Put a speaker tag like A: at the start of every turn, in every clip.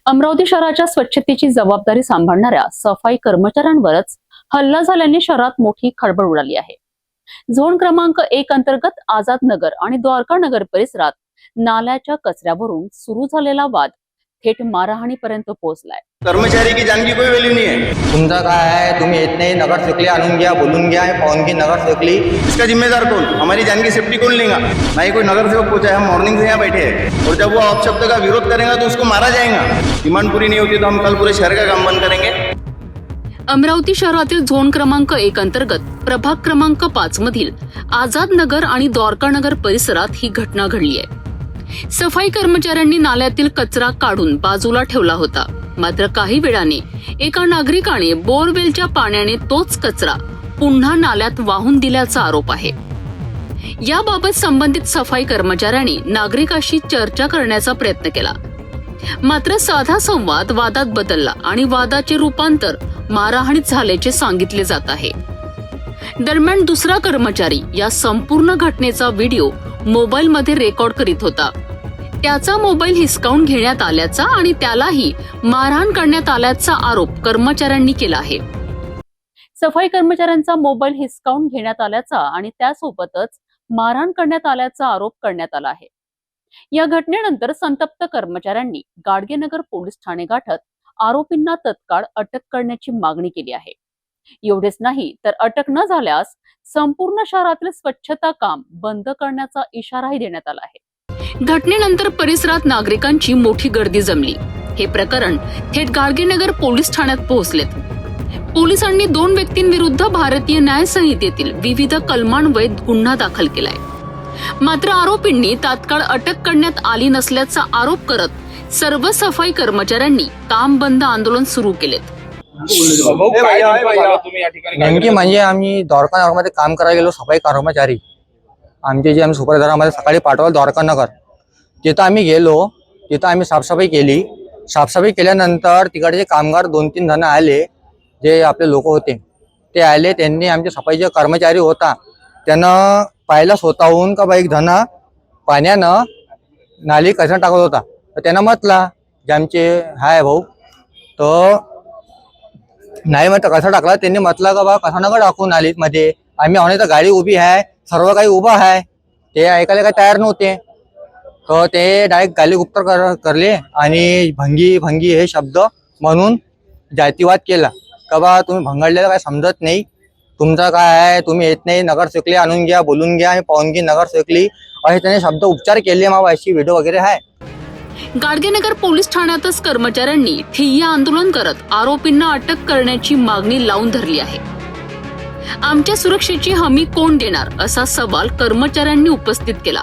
A: अमरावती शहराच्या स्वच्छतेची जबाबदारी सांभाळणाऱ्या सफाई कर्मचाऱ्यांवरच हल्ला झाल्याने शहरात मोठी खळबळ उडाली आहे। झोन क्रमांक 1 अंतर्गत आझाद नगर आणि द्वारका नगर परिसरात नाल्याच्या कचऱ्यावरून सुरू झालेला वाद थेट मारहाणीपर्यंत पोहोचलाय।
B: कर्मचारी की जान की कोई वैल्यू नहीं है।
C: तुमचा काय आहे, तुम्ही येत नाही, नगर सेवकली आणून घ्या, बोलून घ्या, पाहून की नगर सेवकली।
B: इसका जिम्मेदार कौन? हमारी जान की सेफ्टी कौन लेगा? ना ही कोई नगर सेवक पहुंचा है। हम मॉर्निंग से यहाँ बैठे हैं और जब वो अपशब्द का विरोध करेगा तो उसको मारा जाएगा। डिमांड पूरी नहीं होती तो हम कल पूरे शहर का काम बंद करेंगे।
A: अमरावती शहरातील झोन क्रमांक 1 अंतर्गत प्रभाग क्रमांक 5 मधील आझाद नगर आणि द्वारका नगर परिसरात ही घटना घडली आहे। सफाई कर्मचाऱ्यांनी नाल्यातील कचरा काढून बाजूला ठेवला होता, मात्र काही वेळाने एका नागरिकाने बोरवेलच्या पाण्याने तोच कचरा पुन्हा नाल्यात वाहून दिल्याचा आरोप आहे। याबाबत संबंधित सफाई कर्मचाऱ्यांनी नागरिकाशी चर्चा करण्याचा प्रयत्न केला, मात्र साधा संवाद वादात बदलला आणि वादाचे रूपांतर मारहाणीत झाल्याचे सांगितले जात आहे। दरम्यान दुसरा कर्मचारी या संपूर्ण घटनेचा व्हिडिओ मोबाईलमध्ये रेकॉर्ड करीत होता। त्याचा मोबाईल हिसकावून घेण्यात आल्याचा आणि त्यालाही मारहाण करण्यात आल्याचा आरोप कर्मचाऱ्यांनी केला आहे। सफाई कर्मचाऱ्यांचा मोबाईल हिसकावून घेण्यात आल्याचा आणि त्यासोबतच मारहाण करण्यात आल्याचा आरोप करण्यात आला आहे। या घटनेनंतर संतप्त कर्मचाऱ्यांनी गाडगेनगर पोलीस ठाणे गाठत आरोपींना तत्काळ अटक करण्याची मागणी केली आहे। एवढेच नाही तर अटक न झाल्यास संपूर्ण शहरातील स्वच्छता काम बंद करण्याचा इशाराही देण्यात आला आहे। घटनेनंतर परिसरात नागरिकांची मोठी गर्दी जमली। हे प्रकरण थेट गाडगेनगर पोलीस ठाण्यात पोहोचलेत। पोलिसांनी 2 व्यक्तींविरुद्ध भारतीय न्याय संहितेतील विविध कलमांन्वये गुन्हा दाखल केलाय, मात्र आरोपींनी तात्काळ अटक करण्यात आली नसल्याचा आरोप करत सर्व सफाई कर्मचाऱ्यांनी काम बंद आंदोलन सुरू केलेत।
C: नेमकी म्हणजे आम्ही द्वारका नगरमध्ये काम करायला गेलो, सफाई कर्मचारी आमचे जे आम्ही सुपरवायझर सकाळी पाठवलं द्वारका नगर। तिथं आम्ही गेलो, तिथं आम्ही साफसफाई केली। साफसफाई केल्यानंतर तिकडचे कामगार 2-3 जण आले, जे आपले लोक होते ते आले। त्यांनी आमचे सफाईचे कर्मचारी होता त्यानं पाहिलं स्वतःहून का बा एक जण पाण्यानं नाली कचरा टाकत होता। तर त्यानं म्हटला जे आमचे हाय भाऊ, तर नाही मग कसा टाकला। त्यांनी म्हटलं का बा कसा नका टाकू नालीत मध्ये, आम्ही आहोत तर गाडी उभी आहे, सर्व काही उभं आहे। ते ऐकायला काही तयार नव्हते, तर ते डायरेक्ट गाली गुप्तर करले आणि भंगी भंगी हे शब्द म्हणून जातीवाद केला का बा तुम्ही भंगडलेलं काय समजत नाही, तुमचं काय आहे, तुम्ही येत नाही, नगर सेवकली आणून घ्या, बोलून घ्या, पाहून की नगर सेवकली असे त्याने शब्द उपचार केले। मग अशी व्हिडिओ वगैरे आहे।
A: गाडगेनगर पोलीस ठाण्यातच कर्मचाऱ्यांनी ठिय्या आंदोलन करत आरोपींना अटक करण्याची मागणी लावून धरली आहे। आमच्या सुरक्षेची हमी कोण देणार असा सवाल कर्मचाऱ्यांनी उपस्थित केला।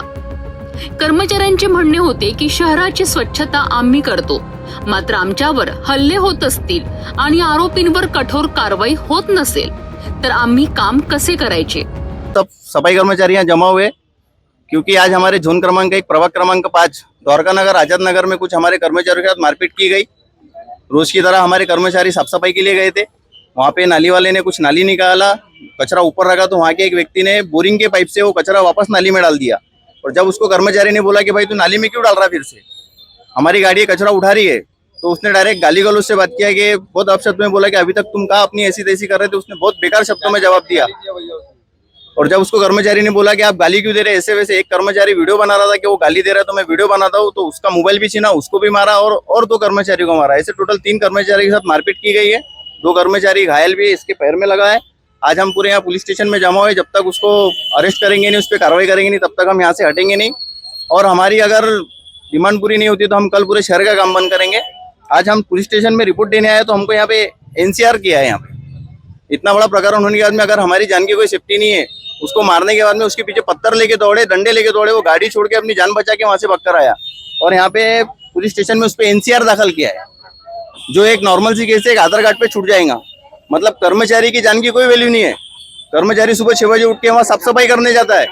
A: कर्मचाऱ्यांचे म्हणणे होते की शहराची स्वच्छता आम्ही करतो, मात्र आमच्यावर हल्ले होत असतील आणि आरोपींवर कठोर कारवाई होत नसेल तर आम्ही काम कसे करायचे।
B: तब सफाई कर्मचारी यहाँ जमा हुए क्योंकि आज हमारे झोन क्रमांक 1 प्रभाग क्रमांक 5 द्वारका नगर आजाद नगर में कुछ हमारे कर्मचारियों के साथ मारपीट की गई। रोज की तरह हमारे कर्मचारी साफ सफाई के लिए गए थे, वहाँ पे नाली वाले ने कुछ नाली निकाला, कचरा ऊपर रखा, तो वहाँ के एक व्यक्ति ने बोरिंग के पाइप से वो कचरा वापस नाली में डाल दिया। और जब उसको कर्मचारी ने बोला कि भाई तू नाली में क्यों डाल रहा, फिर से हमारी गाड़ी कचरा उठा रही है, तो उसने डायरेक्ट गाली गलौज से बात किया कि बहुत अपशब्द में बोला कि अभी तक तुम कहाँ अपनी ऐसी तैसी कर रहे थे। उसने बहुत बेकार शब्दों में जवाब दिया। और जब उसको कर्मचारी ने बोला कि आप गाली क्यों दे रहे, ऐसे वैसे, एक कर्मचारी वीडियो बना रहा था कि वो गाली दे रहा है तो मैं वीडियो बनाता हूँ, तो उसका मोबाइल भी छीना, उसको भी मारा और 2 कर्मचारी को मारा। ऐसे टोटल 3 कर्मचारी के साथ मारपीट की गई है। 2 कर्मचारी घायल भी है, इसके पैर में लगा है। आज हम पूरे यहाँ पुलिस स्टेशन में जमा हुए, जब तक उसको अरेस्ट करेंगे नहीं, उस पर कार्रवाई करेंगे नहीं, तब तक हम यहाँ से हटेंगे नहीं। और हमारी अगर डिमांड पूरी नहीं होती तो हम कल पूरे शहर का काम बंद करेंगे। आज हम पुलिस स्टेशन में रिपोर्ट देने आए तो हमको यहाँ पे NCR किया है। यहाँ पे इतना बड़ा प्रकरण होने के बाद में अगर हमारी जान की कोई सेफ्टी नहीं है, उसको मारने के बाद में उसके पीछे पत्थर लेके दौड़े, डंडे लेके दौड़े, वो गाड़ी छोड़ के अपनी जान बचा के वहां से भागकर आया और यहाँ पे पुलिस स्टेशन में उस पर NCR दाखिल किया है, जो एक नॉर्मल सी केस है, एक आधार कार्ड पे छूट जाएगा। मतलब कर्मचारी की जान की कोई वैल्यू नहीं है। कर्मचारी सुबह 6 बजे उठ के वहाँ साफ सफाई करने जाता है,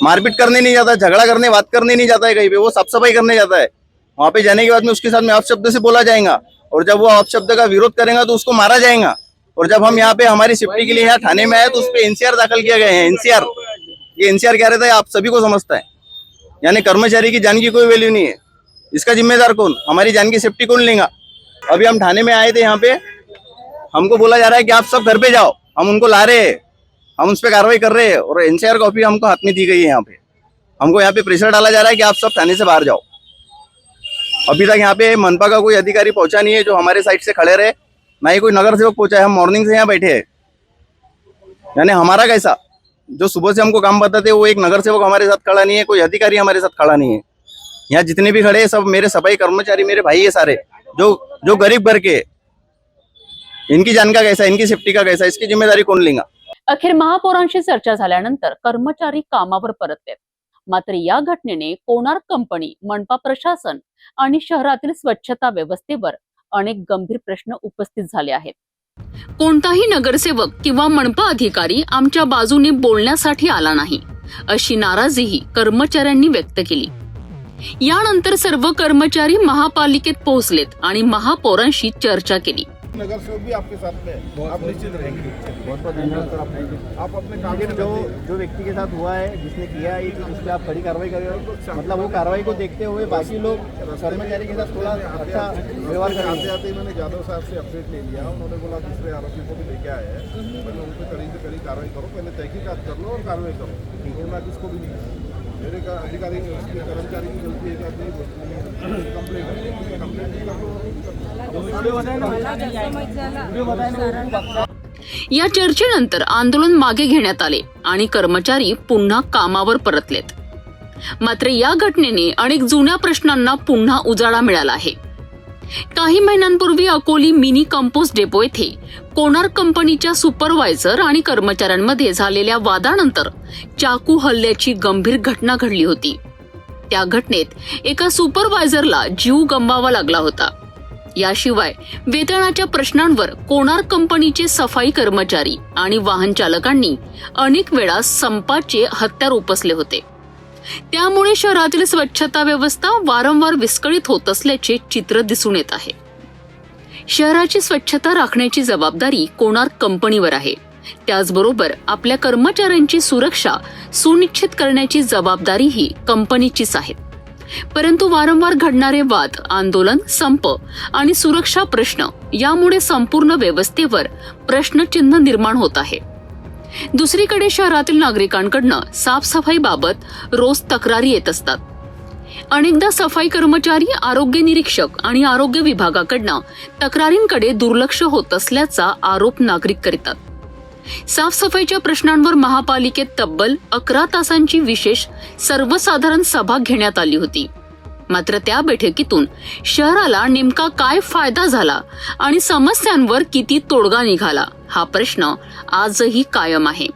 B: मारपीट करने नहीं जाता, झगड़ा करने, बात करने नहीं जाता है कहीं पे, वो साफ सफाई करने जाता है। वहां पे जाने के बाद में उसके साथ में अपशब्द से बोला जाएगा और जब वो अपशब्द का विरोध करेगा तो उसको मारा जाएगा। और जब हम यहाँ पे हमारी सेफ्टी के लिए यहाँ थाने में आए तो उस पर NCR दाखिल किया गया है। NCR, ये NCR क्या रहता है आप सभी को समझता है, यानी कर्मचारी की जान की कोई वैल्यू नहीं है। इसका जिम्मेदार कौन? हमारी जान की सेफ्टी कौन लेगा? अभी हम थाने में आए थे, यहाँ पे हमको बोला जा रहा है कि आप सब घर पे जाओ, हम उनको ला रहे हैं, हम उस पर कार्रवाई कर रहे हैं और एनसीआर कॉपी हमको हाथ में दी गई है। यहाँ पे हमको यहाँ पे प्रेशर डाला जा रहा है कि आप सब थाने से बाहर जाओ। अभी तक यहाँ पे मनपा का कोई अधिकारी पहुंचा नहीं है जो हमारे साइड से खड़े रहे, ना ही कोई नगर सेवक पहुंचा है। हम मॉर्निंग से यहाँ बैठे हैं, यानी हमारा कैसा, जो सुबह से हमको काम बताते वो एक नगर सेवक हमारे साथ खड़ा नहीं है, कोई अधिकारी हमारे साथ खड़ा नहीं है। यहाँ जितने भी खड़े हैं सब मेरे सफाई कर्मचारी, मेरे भाई है सारे, जो गरीब घर के हैं। इनकी जान का कैसा, इनकी सेफ्टी का कैसा, इसकी जिम्मेदारी कोण लेगा?
A: अखेर महापौरांशी चर्चा झाल्यानंतर कर्मचारी कामावर परतलेत. मात्र या घटनेने कोणार्क कंपनी, मनपा प्रशासन आणि शहरातील स्वच्छता व्यवस्थेवर अनेक गंभीर प्रश्न उपस्थित झाले आहेत. कोणताही नगरसेवक किंवा मनपा अधिकारी आमच्या बाजूने बोलण्यासाठी आला नाही, अशी नाराजीही कर्मचाऱ्यांनी व्यक्त केली. यानंतर सर्व कर्मचारी महापालिकेत पोहोचलेत आणि महापौरांशी चर्चा केली.
D: नगर सेवक भी आपके साथ में है, आप निश्चित रहेंगे। बहुत बहुत धन्यवाद सर आप अपने काम
B: लेकिन जो व्यक्ति के साथ हुआ है, जिसने किया है, उस पर आप कड़ी कार्रवाई करेंगे। मतलब वो कार्रवाई को देखते हुए बाकी लोग कर्मचारी के साथ थोड़ा अच्छा व्यवहार
D: आते
B: करेंगे।
D: आते मैंने यादव साहब से अपडेट ले लिया, उन्होंने बोला दूसरे आरोपी को भी लेके आए हैं, पहले उन पर कड़ी से कड़ी कार्रवाई करो, पहले तहकीकात कर लो और कार्रवाई करो, वरना किसको भी नहीं। मेरे का अधिकारी उसके कर्मचारी की गलती है कि कंप्लेंट
A: या चर्चेनंतर आंदोलन मागे घेण्यात आले आणि कर्मचारी पुन्हा कामावर परतलेत. मात्र या घटनेने अनेक जुन्या प्रश्नांना पुन्हा उजाळा मिळाला आहे. काही महिन्यांपूर्वी अकोली मिनी कंपोस्ट डेपो येथे कोणार्क कंपनीच्या सुपरवायझर आणि कर्मचाऱ्यांमध्ये झालेल्या वादानंतर चाकू हल्ल्याची गंभीर घटना घडली होती. त्या घटनेत एका सुपरवायझरला जीव गमवावा लागला होता. याशिवाय वेतनाच्या प्रश्नांवर कोणार्क कंपनीचे सफाई कर्मचारी आणि वाहन चालकांनी अनेक वेळा संपाचे हत्यार उपसले होते. त्यामुळे शहरातील स्वच्छता व्यवस्था वारंवार विस्कळीत होत असल्याचे चित्र दिसून येत आहे. शहराची स्वच्छता राखण्याची जबाबदारी कोणार्क कंपनीवर आहे. त्याचबरोबर आपल्या कर्मचाऱ्यांची सुरक्षा सुनिश्चित करण्याची जबाबदारीही कंपनीचीच आहे. परंतु वारंवार घडणारे वाद, आंदोलन, संप आणि सुरक्षा प्रश्न यामुळे संपूर्ण व्यवस्थेवर प्रश्नचिन्ह निर्माण होत आहे. दुसरीकडे शहरातील नागरिकांकडनं साफसफाईबाबत रोज तक्रारी येत असतात. अनेकदा सफाई कर्मचारी, आरोग्य निरीक्षक आणि आरोग्य विभागाकडनं तक्रारींकडे दुर्लक्ष होत असल्याचा आरोप नागरिक करतात. साफसफाईच्या प्रश्नांवर महापालिकेत तब्बल 11 तासांची विशेष सर्वसाधारण सभा घेण्यात आली होती. मात्र त्या बैठकीतून शहराला नेमका काय फायदा झाला आणि समस्यांवर किती तोडगा निघाला, हा प्रश्न आजही कायम आहे.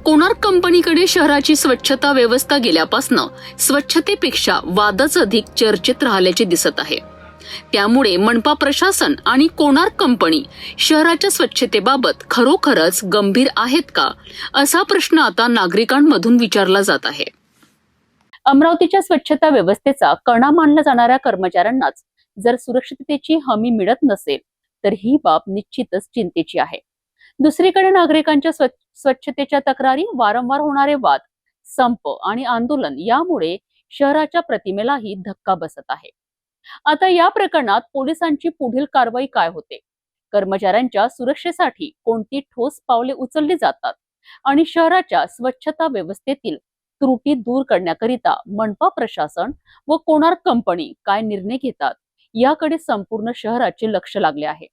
A: कोणार्क कंपनीकडे शहराची स्वच्छता व्यवस्था गेल्यापासून स्वच्छतेपेक्षा वादच अधिक चर्चेत राहिल्याचे दिसत आहे. त्यामुळे मनपा प्रशासन आणि कोणार्क कंपनी शहराच्या स्वच्छतेबाबत खरोखरच गंभीर आहेत का, असा प्रश्न आता नागरिकांमधून विचारला जात आहे. अमरावतीच्या स्वच्छता व्यवस्थेचा कणा मानल्या जाणाऱ्या कर्मचाऱ्यांनाच जर सुरक्षिततेची हमी मिळत नसेल तर ही बाब निश्चितच चिंतेची आहे. दुसरीकडे नागरिकांच्या स्वच्छतेच्या तक्रारी, वारंवार होणारे वाद, संप आणि आंदोलन यामुळे शहराच्या प्रतिमेलाही धक्का बसत आहे. आता या प्रकरणात पोलिसांची पुढील कारवाई काय होते, कर्मचाऱ्यांच्या सुरक्षेसाठी कोणती ठोस पावले उचलली जातात आणि शहराच्या स्वच्छता व्यवस्थेतील त्रुटी दूर करण्याकरिता मनपा प्रशासन व कोणार्क कंपनी काय निर्णय घेतात, याकडे संपूर्ण शहराचे लक्ष लागले आहे.